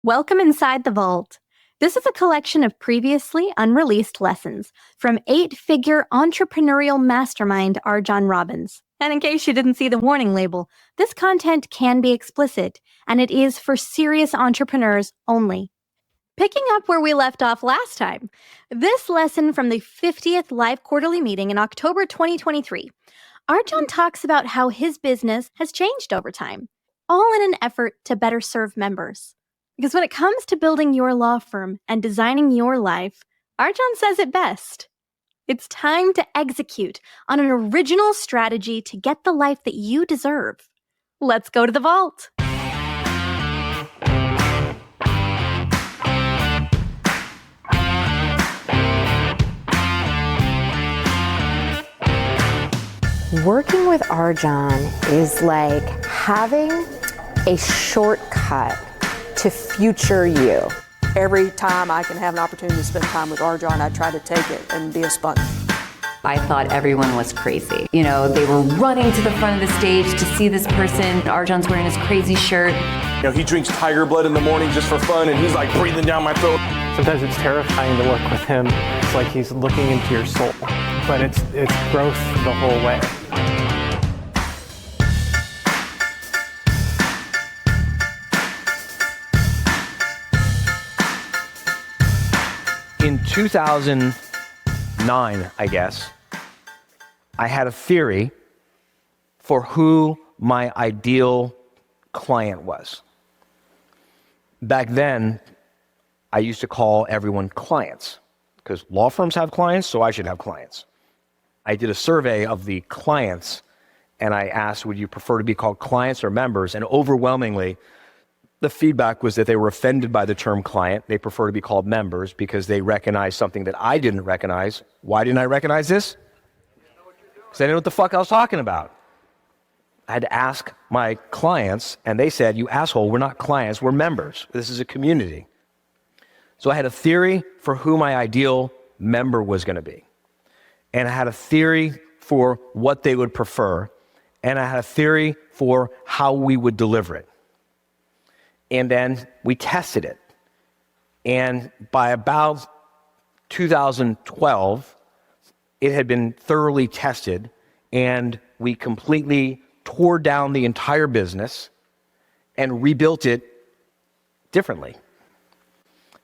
Welcome inside the vault. This is a collection of previously unreleased lessons from eight-figure entrepreneurial mastermind RJon Robins. And in case you didn't see the warning label, this content can be explicit, and it is for serious entrepreneurs only. Picking up where we left off last time, this lesson from the 50th live quarterly meeting in October 2023, RJon talks about how his business has changed over time, all in an effort to better serve members. Because when it comes to building your law firm and designing your life, RJon says it best. It's time to execute on an original strategy to get the life that you deserve. Let's go to the vault. Working with RJon is like having a shortcut to future you. Every time I can have an opportunity to spend time with RJon, I try to take it and be a sponge. I thought everyone was crazy. You know, they were running to the front of the stage to see this person. RJon's wearing his crazy shirt. You know, he drinks tiger blood in the morning just for fun, and he's like breathing down my throat. Sometimes it's terrifying to work with him. It's like he's looking into your soul, but it's growth the whole way. In 2009, I guess, I had a theory for who my ideal client was. Back then, I used to call everyone clients because law firms have clients, so I should have clients. I did a survey of the clients and I asked, would you prefer to be called clients or members? And overwhelmingly, the feedback was that they were offended by the term client. They prefer to be called members because they recognize something that I didn't recognize. Why didn't I recognize this? Because I didn't know what the fuck I was talking about. I had to ask my clients, and they said, you asshole, we're not clients, we're members. This is a community. So I had a theory for who my ideal member was going to be. And I had a theory for what they would prefer. And I had a theory for how we would deliver it. And then we tested it. And by about 2012, it had been thoroughly tested, and we completely tore down the entire business and rebuilt it differently.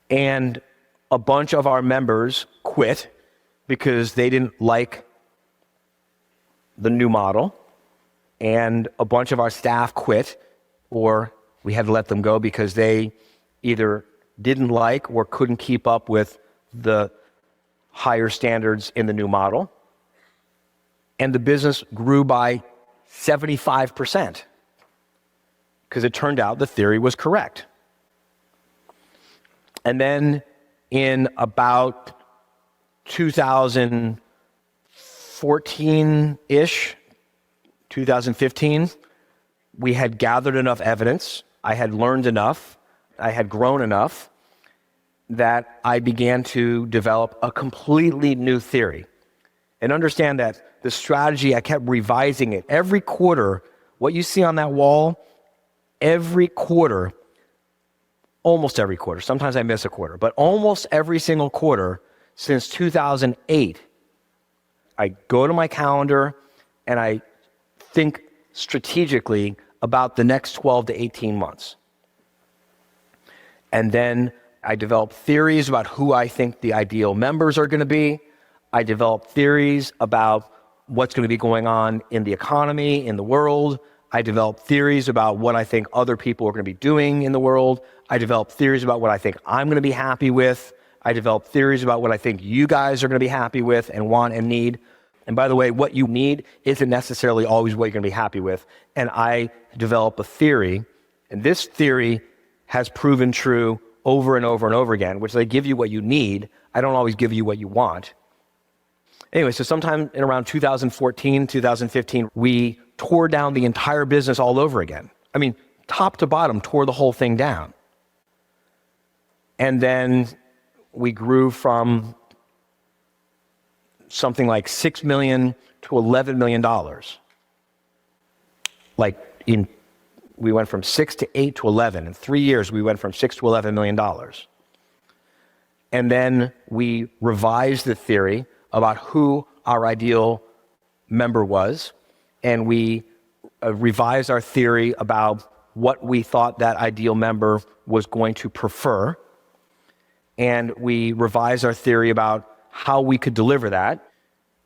And a bunch of our members quit because they didn't like the new model, and a bunch of our staff quit, or we had to let them go because they either didn't like or couldn't keep up with the higher standards in the new model. And the business grew by 75% because it turned out the theory was correct. And then in about 2014-ish, 2015, we had gathered enough evidence, I had learned enough, I had grown enough that I began to develop a completely new theory. And understand that the strategy, I kept revising it. Every quarter, what you see on that wall, every quarter, almost every quarter, sometimes I miss a quarter, but almost every single quarter since 2008, I go to my calendar and I think strategically about the next 12 to 18 months. And then I develop theories about who I think the ideal members are going to be. I develop theories about what's going to be going on in the economy, in the world. I develop theories about what I think other people are going to be doing in the world. I develop theories about what I think I'm going to be happy with. I develop theories about what I think you guys are going to be happy with and want and need. And by the way, what you need isn't necessarily always what you're going to be happy with. And I develop a theory, and this theory has proven true over and over and over again, which I give you what you need. I don't always give you what you want. Anyway, so sometime in around 2014, 2015, we tore down the entire business all over again. I mean, top to bottom, tore the whole thing down. And then we grew from something like $6 million to $11 million. Like in we went from 6 to 8 to 11. In 3 years, we went from 6 to $11 million. And then we revised the theory about who our ideal member was, and we revised our theory about what we thought that ideal member was going to prefer, and we revised our theory about how we could deliver that,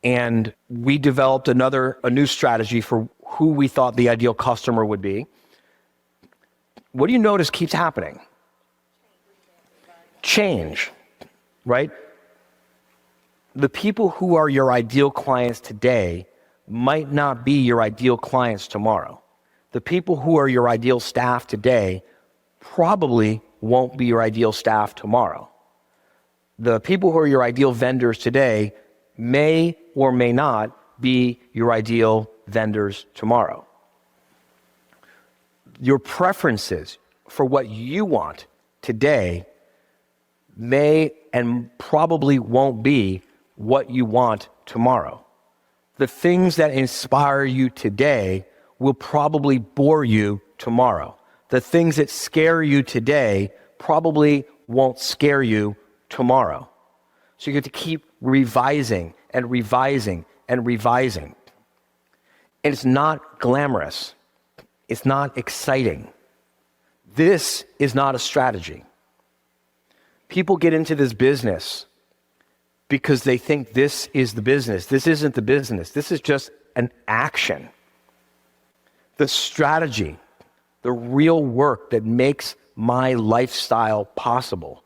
and we developed a new strategy for who we thought the ideal customer would be. What do you notice keeps happening? Change, right? The people who are your ideal clients today might not be your ideal clients tomorrow. The people who are your ideal staff today probably won't be your ideal staff tomorrow. The people who are your ideal vendors today may or may not be your ideal vendors tomorrow. Your preferences for what you want today may and probably won't be what you want tomorrow. The things that inspire you today will probably bore you tomorrow. The things that scare you today probably won't scare you tomorrow. So you have to keep revising and revising and revising. And it's not glamorous. It's not exciting. This is not a strategy. People get into this business because they think this is the business. This isn't the business. This is just an action. The strategy, the real work that makes my lifestyle possible,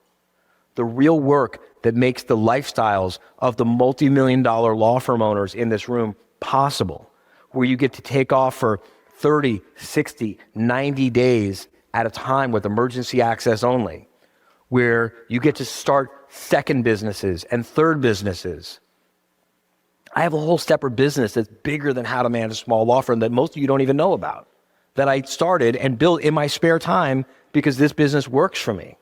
the real work that makes the lifestyles of the multi-million-dollar law firm owners in this room possible, where you get to take off for 30, 60, 90 days at a time with emergency access only, where you get to start second businesses and third businesses. I have a whole separate business that's bigger than how to manage a small law firm that most of you don't even know about, that I started and built in my spare time because this business works for me.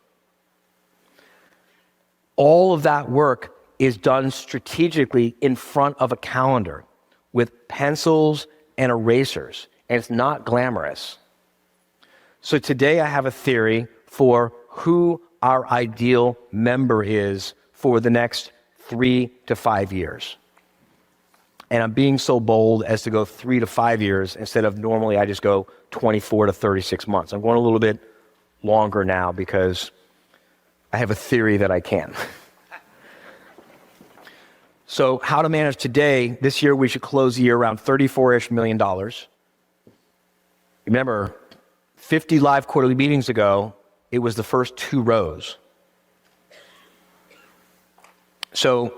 All of that work is done strategically in front of a calendar with pencils and erasers, and it's not glamorous. So today I have a theory for who our ideal member is for the next 3 to 5 years. And I'm being so bold as to go 3 to 5 years instead of normally I just go 24 to 36 months. I'm going a little bit longer now because I have a theory that I can. So how to manage today, this year we should close the year around $34-ish million. Remember, 50 live quarterly meetings ago, it was the first 2 rows. So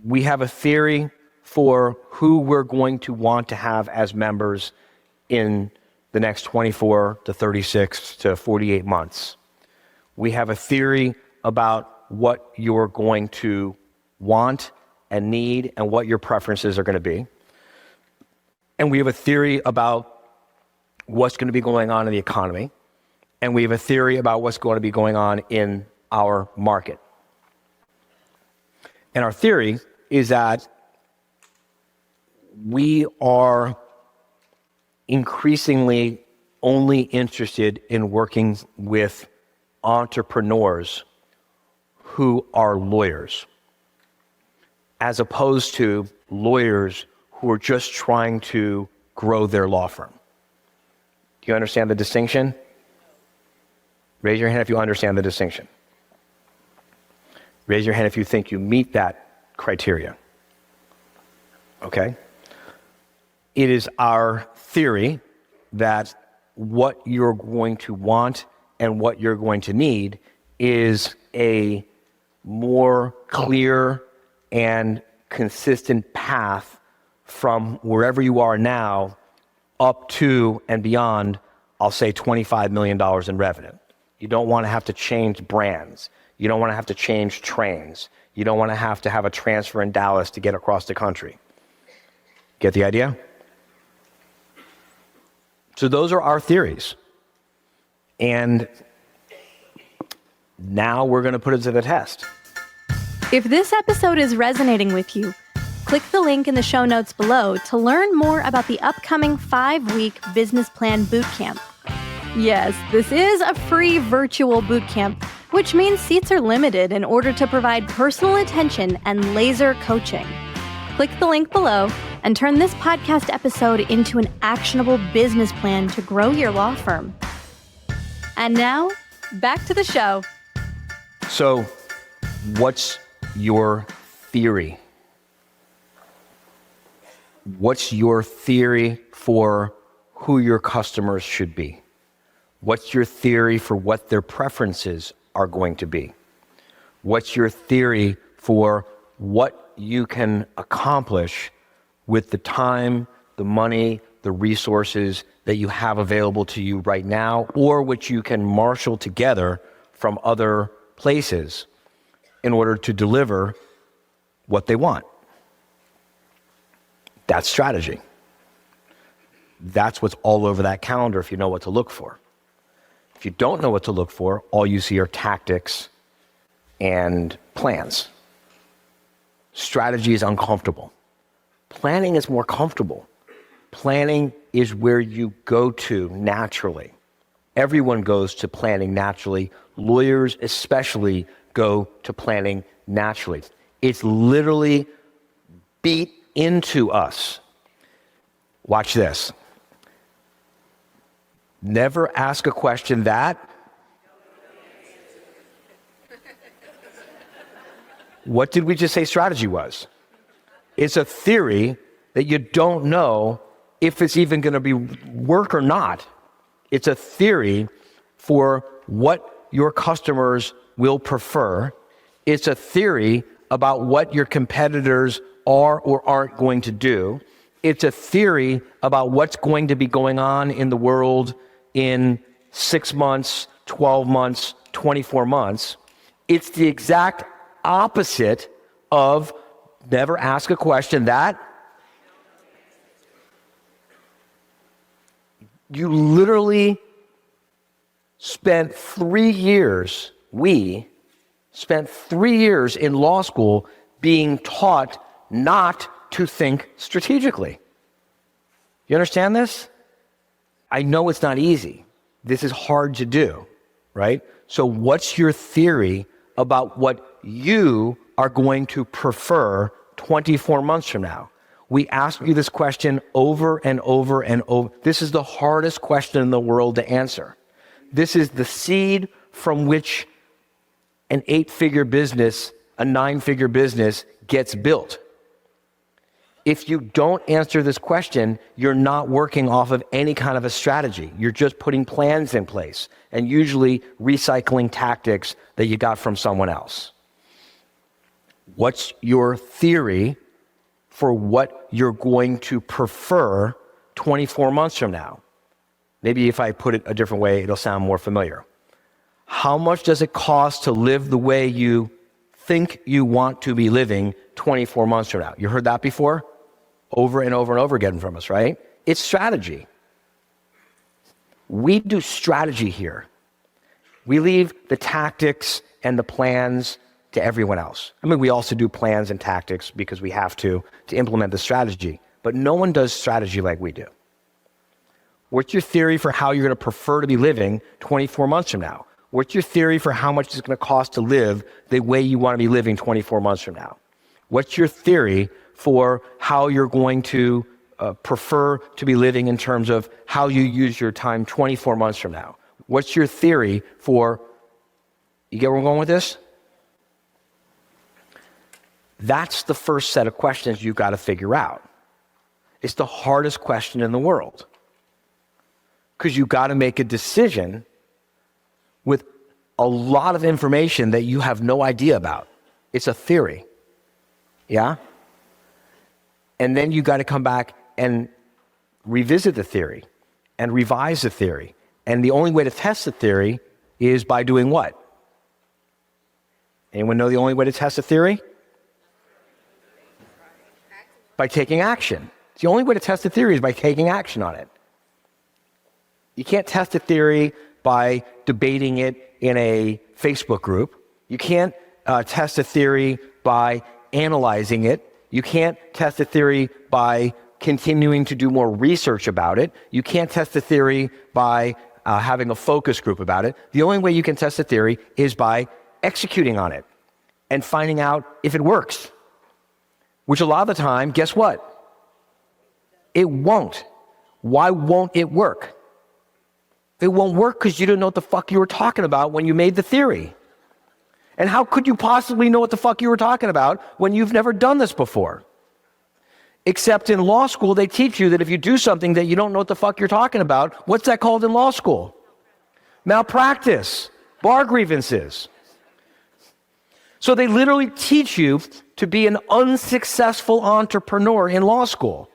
we have a theory for who we're going to want to have as members in the next 24 to 36 to 48 months. We have a theory about what you're going to want and need and what your preferences are going to be. And we have a theory about what's going to be going on in the economy. And we have a theory about what's going to be going on in our market. And our theory is that we are increasingly only interested in working with entrepreneurs who are lawyers, as opposed to lawyers who are just trying to grow their law firm. Do you understand the distinction? Raise your hand if you understand the distinction. Raise your hand if you think you meet that criteria. Okay? It is our theory that what you're going to want and what you're going to need is a more clear and consistent path from wherever you are now up to and beyond, I'll say $25 million in revenue. You don't want to have to change brands. You don't want to have to change trains. You don't want to have a transfer in Dallas to get across the country. Get the idea? So those are our theories. And now we're going to put it to the test. If this episode is resonating with you, Click the link in the show notes below to learn more about the upcoming 5-week Business Plan Bootcamp. Yes, this is a free virtual bootcamp, which means seats are limited in order to provide personal attention and laser coaching. Click the link below and turn this podcast episode into an actionable business plan to grow your law firm. And now, back to the show. So, what's your theory? What's your theory for who your customers should be? What's your theory for what their preferences are going to be? What's your theory for what you can accomplish with the time, the money, the resources that you have available to you right now, or which you can marshal together from other places in order to deliver what they want? That's strategy. That's what's all over that calendar if you know what to look for. If you don't know what to look for, all you see are tactics and plans. Strategy is uncomfortable. Planning is more comfortable. Planning is where you go to naturally. Everyone goes to planning naturally. Lawyers especially go to planning naturally. It's literally beat into us. Watch this. Never ask a question that what did we just say strategy was? It's a theory that you don't know if it's even going to be work or not. It's a theory for what your customers will prefer. It's a theory about what your competitors are or aren't going to do. It's a theory about what's going to be going on in the world in 6 months, 12 months, 24 months. It's the exact opposite of never ask a question that you literally spent 3 years, we spent 3 years in law school being taught not to think strategically. You understand this? I know it's not easy. This is hard to do, right? So what's your theory about what you are going to prefer 24 months from now? We ask you this question over and over and over. This is the hardest question in the world to answer. This is the seed from which an 8-figure business, a 9-figure business gets built. If you don't answer this question, you're not working off of any kind of a strategy. You're just putting plans in place and usually recycling tactics that you got from someone else. What's your theory for what you're going to prefer 24 months from now? Maybe if I put it a different way, it'll sound more familiar. How much does it cost to live the way you think you want to be living 24 months from now? You heard that before? Over and over and over again from us, right? It's strategy. We do strategy here. We leave the tactics and the plans to everyone else. I mean, we also do plans and tactics because we have to implement the strategy, but no one does strategy like we do. What's your theory for how you're going to prefer to be living 24 months from now? What's your theory for how much it's going to cost to live the way you want to be living 24 months from now? What's your theory for how you're going to prefer to be living in terms of how you use your time 24 months from now? What's your theory for, you get where I'm going with this? That's the first set of questions you've got to figure out. It's the hardest question in the world because you've got to make a decision with a lot of information that you have no idea about. It's a theory. Yeah? And then you got to come back and revisit the theory and revise the theory. And the only way to test the theory is by doing what? Anyone know the only way to test a theory? By taking action. The only way to test a theory is by taking action on it. You can't test a theory by debating it in a Facebook group. You can't test a theory by analyzing it You can't test a theory by continuing to do more research about it. You can't test a theory by having a focus group about it. The only way you can test a theory is by executing on it and finding out if it works. Which a lot of the time, guess what? It won't. Why won't it work? It won't work because you didn't know what the fuck you were talking about when you made the theory. And how could you possibly know what the fuck you were talking about when you've never done this before? Except in law school, they teach you that if you do something that you don't know what the fuck you're talking about, what's that called in law school? Malpractice, bar grievances. So they literally teach you to be an unsuccessful entrepreneur in law school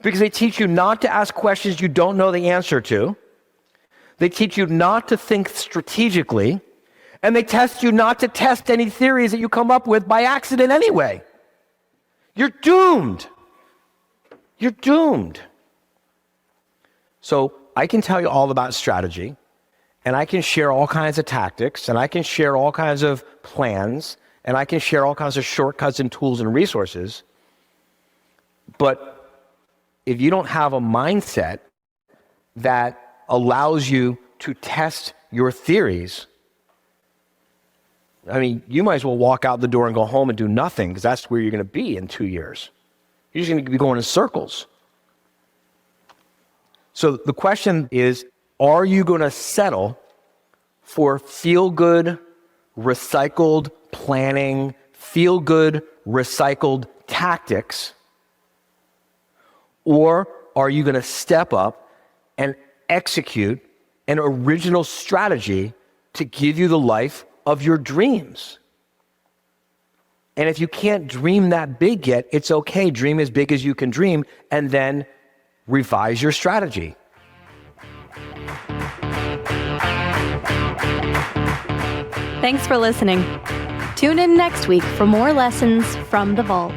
because they teach you not to ask questions you don't know the answer to. They teach you not to think strategically, and they test you not to test any theories that you come up with by accident anyway. You're doomed. You're doomed. So I can tell you all about strategy, and I can share all kinds of tactics, and I can share all kinds of plans, and I can share all kinds of shortcuts and tools and resources. But if you don't have a mindset that allows you to test your theories, I mean, you might as well walk out the door and go home and do nothing because that's where you're going to be in 2 years. You're just going to be going in circles. So the question is, are you going to settle for feel-good, recycled planning, feel-good, recycled tactics? Or are you going to step up and execute an original strategy to give you the life of your dreams? And if you can't dream that big yet, it's okay. Dream as big as you can dream and then revise your strategy. Thanks for listening. Tune in next week for more lessons from the vault.